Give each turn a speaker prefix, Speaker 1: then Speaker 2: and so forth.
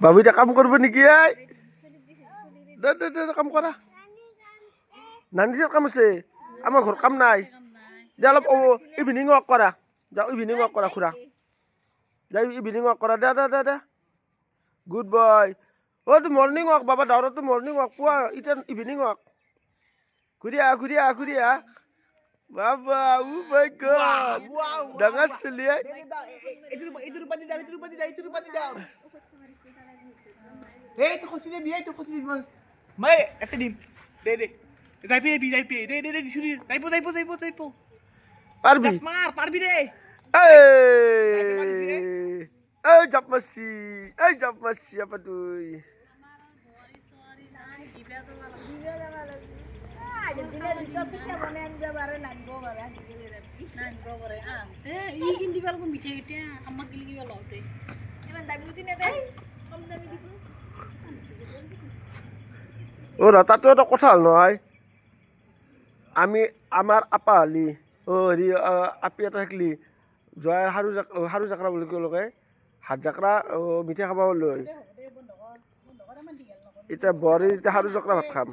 Speaker 1: বাবু এতিয়া কাম কৰিব নেকি এই দে দে দে কাম কৰা নানিছে কাম আছে আমাৰ ঘৰত কাম নাই দে অলপ ইভিনিং ৱাক কৰা যাওঁ ইভিনিং ৱাক কৰা খুৰা যাই ইভিনিং ৱাক কৰা দে দে দে দে গুড বয় অ' তো মৰ্ণিং ৱাক বাবা দাউৰতো মৰ্ণিং ৱাক পুৱা এতিয়া ইভিনিং ৱাক ঘূৰি আহ বাবা ও মাই গড ডাঙৰ চলি
Speaker 2: Itu kursi dia, itu kursi dia. Mai, aku dim. Deh. Dai di sini. Dai po.
Speaker 1: পারবি
Speaker 2: Parbi deh.
Speaker 1: এই জাপ মারছি আপা তুই ও না তাতো এটা কথা হল নহয় আমি আমাৰ আপা হলি হেৰি আপি এটা থাকলি জয়াৰ সাৰু জাকৰা বুলি কয় হাত জাকৰা মিঠাই খাব লৈ এতিয়া বৰে এতিয়া সাৰু জাকৰা ভাত খাম